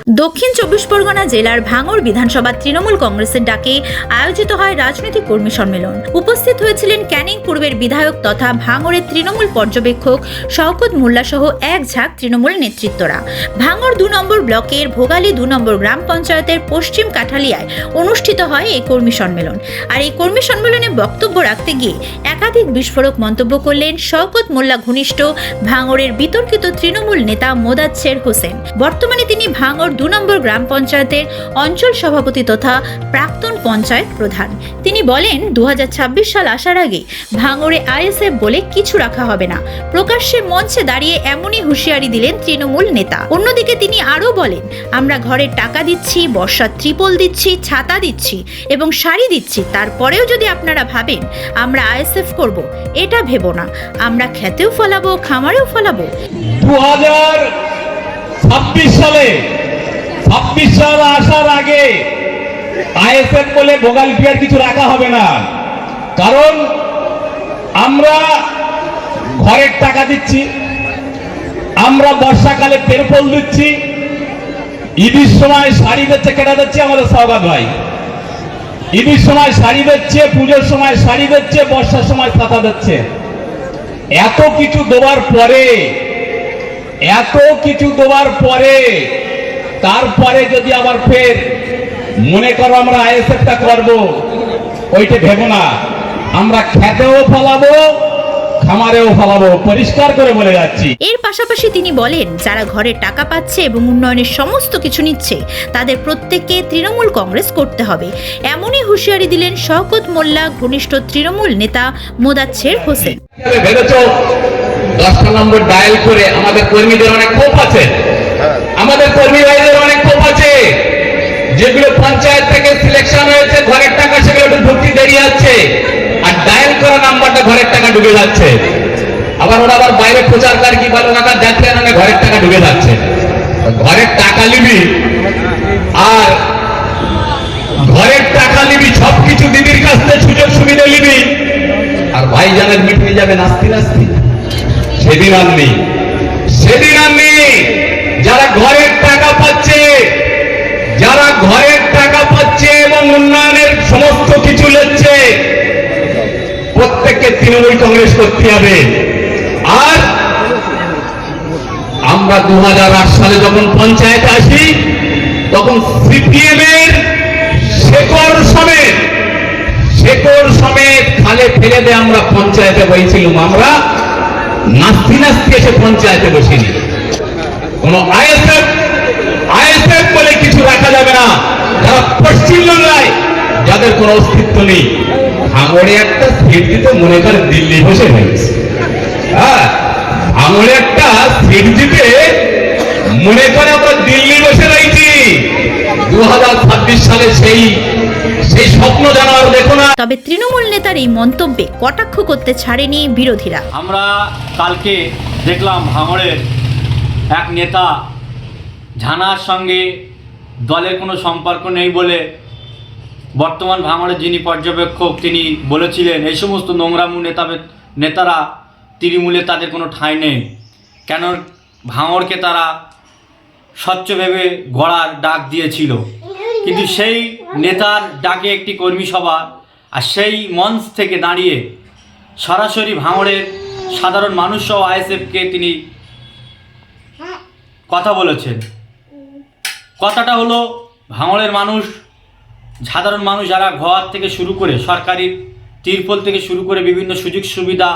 দক্ষিণ 24 পরগনা জেলার ভাঙড় বিধানসভা তৃণমূল কংগ্রেসের ডাকে আয়োজিত হয় রাজনৈতিক কর্মী সম্মেলন। উপস্থিত হয়েছিলেন ক্যানিং পূর্বের বিধায়ক তথা ভাঙড়ের তৃণমূল পর্যবেক্ষক শওকত মোল্লা সহ এক ঝাঁক তৃণমূল নেতৃত্বরা। ভাঙড় 2 নম্বর ব্লকের ভোগালী 2 নম্বর গ্রাম পঞ্চায়েতের পশ্চিম কাঠালিয়ায় অনুষ্ঠিত হয় এই কর্মী সম্মেলন। আর এই কর্মী সম্মেলনে বক্তব্য রাখতে গিয়ে একাধিক বিস্ফোরক মন্তব্য করলেন শওকত মোল্লা ঘনিষ্ঠ ভাঙড়ের বিতর্কিত তৃণমূল নেতা মোদাচ্ছের হোসেন। বর্তমানে তিনি ভাঙড় 2 নম্বর গ্রাম পঞ্চায়েতের অঞ্চল সভাপতি তথা প্রাক্তন পঞ্চায়েত প্রধান। তিনি বলেন 2026 সাল আসার আগে ভাঙড়ে আইএসএফ বলে কিছু রাখা হবে না। প্রকাশ্যে মঞ্চে দাঁড়িয়ে এমনই হুঁশিয়ারি দিলেন তৃণমূল নেতা। অন্যদিকে তিনি আরও বলেন, আমরা ঘরের টাকা দিচ্ছি, বর্ষার ত্রিপল দিচ্ছি, ছাতা দিচ্ছি এবং শাড়ি দিচ্ছি, তারপরেও যদি আপনারা ভাবেন আমরা আইএসএফ করব, এটা ভেবো না। আমরা খেতেও ফলাবো, খামারেও ফলাবো। 2026 সাল আসার আগে আইএসএফ বলে ভোগালিটিয়ার কিছু রাখা হবে না। কারণ আমরা ঘরের টাকা দিচ্ছি, আমরা বর্ষাকালে তেরপল দিচ্ছি, ঈদের সময় শাড়ি দিচ্ছে, কেটা দিচ্ছে আমাদের সওগাত ভাই। ঈদের সময় শাড়ি দিচ্ছে, পুজোর সময় শাড়ি দিচ্ছে, বর্ষার সময় ছাতা দিচ্ছে। এত কিছু দেওয়ার পরে তারপরে যদি আবার ফের মনে করো আমরা আইএসএফটা করব, ওইটা ভেবো না। আমরা খেতেও ফলাবো, খামারেও ফলাবো, পরিষ্কার করে বলে যাচ্ছি। এর পাশাপাশি তিনি বলেন, যারা ঘরে টাকা পাচ্ছে এবং উন্নয়নের সমস্ত কিছু নিচ্ছে তাদের প্রত্যেককে তৃণমূল কংগ্রেস করতে হবে। এমনই হুঁশিয়ারি দিলেন শওকত মোল্লা ঘনিষ্ঠ তৃণমূল নেতা মোদাচ্ছের হোসেন। ভেবেছো 10টা নম্বর ডায়াল করে আমাদের কর্মীদের অনেক ক্ষোভ আছে, আমাদের কর্মী ভাইদের অনেক ক্ষোভ আছে, যেগুলো পঞ্চায়েত থেকে সিলেকশন হয়েছে ঘরের টাকা সেগুলো একটু ঢুকতে দেরি আছে, আর ডায়াল করা নাম্বারটা ঘরের টাকা ঢুকে যাচ্ছে। আবার ওরা আবার বাইরে প্রচারকার কি বলে ওনারা যাচ্ছে না, ঘরের টাকা ঢুকে যাচ্ছে। ঘরের টাকা নিবি আর ঘরের টাকা নিবি, সবকিছু দিদির কাছ থেকে সুযোগ সুবিধা নিবি, আর ভাইজানের মিটে যাবে নাস্তি নাস্তি। সেদিন আর নেই। যারা ঘরের টাকা পাচ্ছে এবং উন্নয়নের সমস্ত কিছু নিচ্ছে, প্রত্যেককে তৃণমূল কংগ্রেস করতে হবে। আর আমরা 2008 সালে যখন পঞ্চায়েতে আসি তখন সিপিএম এর শেকড় সমেত খালে ফেলে দিয়ে আমরা পঞ্চায়েতে বসেছিলাম। আমরা নাস্তি এসে পঞ্চায়েতে বসিনি। কোন আইএসএফ বলে কিছু রাখা যাবে না। যারা পশ্চিমবাংলায় যাদের কোনো অস্তিত্ব নেই, ভাঙড়ে একটা সিট দিতে মনে করে দিল্লি বসে হয়েছে। হ্যাঁ, ভাঙড়ে একটা সিট দিতে মনে করে আমরা দিল্লি বসে রয়েছি। 2026 সালে সেই স্বপ্ন যেন আর দেখো না। তবে তৃণমূল নেতার এই মন্তব্যে কটাক্ষ করতে ছাড়েনি বিরোধীরা। আমরা কালকে দেখলাম ভাঙড়ের এক নেতা ঝানার সঙ্গে দলের কোনো সম্পর্ক নেই বলে বর্তমান ভাঙড়ের যিনি পর্যবেক্ষক তিনি বলেছিলেন এই সমস্ত নোংরামু নেতারা তৃণমূলে তাদের কোনো ঠাঁই নেই। কেন ভাঙড়কে তারা স্বচ্ছ ভেবে গড়ার ডাক দিয়েছিল, কিন্তু সেই নেতার ডাকে একটি কর্মী সভা, আর সেই মঞ্চ থেকে দাঁড়িয়ে সরাসরি ভাঙড়ের সাধারণ মানুষ সহ আইএসএফকে তিনি কথা বলেছেন। কথাটা হলো, ভাঙড়ের মানুষ, সাধারণ মানুষ যারা ঘর থেকে শুরু করে সরকারি তিরপল থেকে শুরু করে বিভিন্ন সুযোগ সুবিধা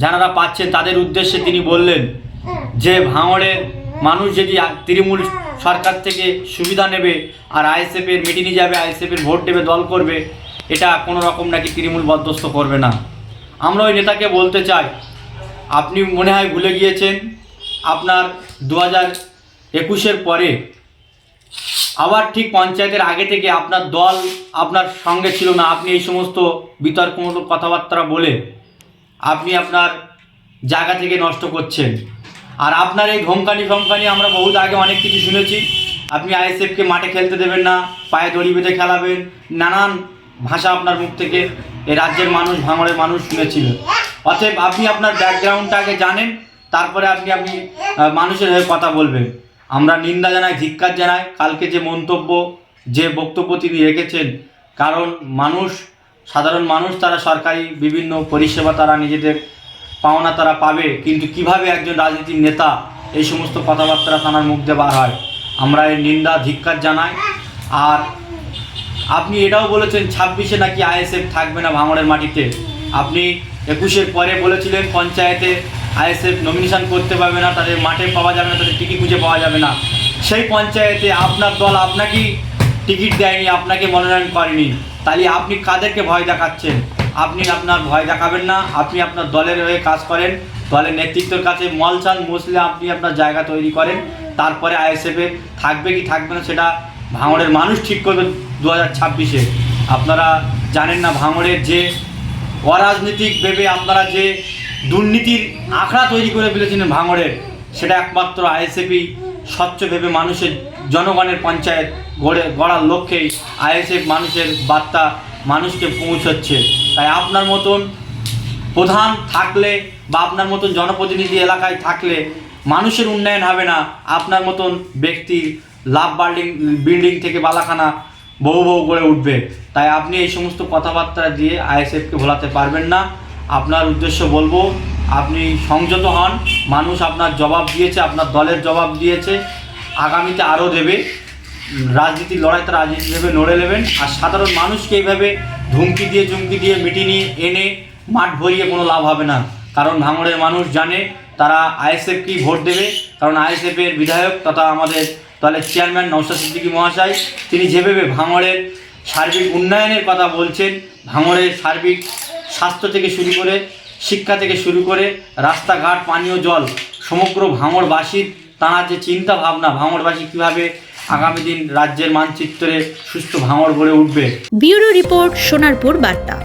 যারা পাচ্ছেন তাদের উদ্দেশ্যে তিনি বললেন যে ভাঙড়ের মানুষ যদি তৃণমূল সরকার থেকে সুবিধা নেবে আর আইএসএফের মিটিংয়ে যাবে, আইএসএফের ভোট দেবে, দল করবে, এটা কোনো রকম নাকি তৃণমূল বরদাস্ত করবে না। আমরা ওই নেতাকে বলতে চাই, আপনি মনে হয় ভুলে গিয়েছেন আপনার 2021-এর পরে আবার ঠিক পঞ্চায়েতের আগে থেকে আপনার দল আপনার সঙ্গে ছিল না। আপনি এই সমস্ত বিতর্কমূলক কথাবার্তা বলে আপনি আপনার জায়গা থেকে নষ্ট করছেন। আর আপনার এই ধমকানি আমরা বহুত আগে অনেক কিছু শুনেছি। আপনি আইএসএফকে মাঠে খেলতে দেবেন না, পায়ে দড়ি বেঁধে খেলাবেন, নানান ভাষা আপনার মুখ থেকে এই রাজ্যের মানুষ, ভাঙড়ের মানুষ শুনেছিল। অতএব আপনি আপনার ব্যাকগ্রাউন্ডটাকে জানেন, তারপরে আপনি মানুষের হয়ে কথা বলবেন। আমরা নিন্দা জানাই, ধিক্কার জানাই কালকে যে মন্তব্য, যে বক্তব্য তিনি রেখেছেন। কারণ মানুষ, সাধারণ মানুষ তারা সরকারি বিভিন্ন পরিষেবা তারা নিজেদের পাওনা তারা পাবে, কিন্তু কিভাবে একজন রাজনীতির নেতা এই সমস্ত কথাবার্তা তাঁর মুখ দিয়ে বার হয়, আমরা এর নিন্দা ধিক্কার জানাই। আর আপনি এটাও বলেছেন 26-এ নাকি আইএসএফ থাকবে না ভাঙড়ের মাটিতে। আপনি 21-এর পরে বলেছিলেন পঞ্চায়েতে আইএসএফ নমিনেশন করতে পারবে না, তাদের মাঠে পাওয়া যাবে না, তাদের টিকিট খুঁজে পাওয়া যাবে না। সেই পঞ্চায়েতে আপনার দল আপনাকেই টিকিট দেয়নি, আপনাকে মনোনয়ন করেনি। তাহলে আপনি কাদেরকে ভয় দেখাচ্ছেন? আপনি আপনার ভয় দেখাবেন না, আপনি আপনার দলের হয়ে কাজ করেন, দলের নেতৃত্বের কাছে মলচান মসলে আপনি আপনার জায়গা তৈরি করেন। তারপরে আইএসএফে থাকবে কি থাকবে না সেটা ভাঙড়ের মানুষ ঠিক করবে 2026-এ। আপনারা জানেন না ভাঙড়ের যে অরাজনৈতিক ভেবে আপনারা যে দুর্নীতির আখড়া তৈরি করে ফেলেছিলেন ভাঙড়ের, সেটা একমাত্র আইএসএফই স্বচ্ছ ভেবে মানুষের জনগণের পঞ্চায়েত গড়ার লক্ষ্যেই আইএসএফ মানুষের বার্তা মানুষকে পৌঁছচ্ছে। তাই আপনার মতন প্রধান থাকলে বা আপনার মতন জনপ্রতিনিধি এলাকায় থাকলে মানুষের উন্নয়ন হবে না। আপনার মতন ব্যক্তির লাভ বিল্ডিং থেকে বালাখানা বহু গড়ে উঠবে। তাই আপনি এই সমস্ত কথাবার্তা দিয়ে আইএসএফকে ভোলাতে পারবেন না। আপনার উদ্দেশ্য বলবো, আপনি সংযত হন। মানুষ আপনার জবাব দিয়েছে, আপনার দলের জবাব দিয়েছে, আগামীতে আরও দেবে। রাজনীতির লড়াই তারা রাজনীতিভাবে লড়ে নেবেন। আর সাধারণ মানুষকে এইভাবে ধুমকি দিয়ে মিটিয়ে এনে মাঠ ভরিয়ে কোনো লাভ হবে না। কারণ ভাঙড়ের মানুষ জানে তারা আইএসএফকেই ভোট দেবে। কারণ আইএসএফের বিধায়ক তথা আমাদের দলের চেয়ারম্যান নওশাদ সিদ্দিকী মহাশয়, তিনি যেভাবে ভাঙড়ের সার্বিক উন্নয়নের কথা বলছেন, ভাঙড়ের সার্বিক স্বাস্থ্য থেকে শুরু করে, শিক্ষা থেকে শুরু করে, রাস্তাঘাট, পানীয় জল, সমগ্র ভাঙড়বাসীর তাঁর যে চিন্তা ভাবনা, ভাঙড়বাসী কীভাবে আগামী দিন রাজ্যের মানচিত্রে সুস্থ ভাঙড় গড়ে উঠবে। ব্যুরো রিপোর্ট, সোনারপুর বার্তা।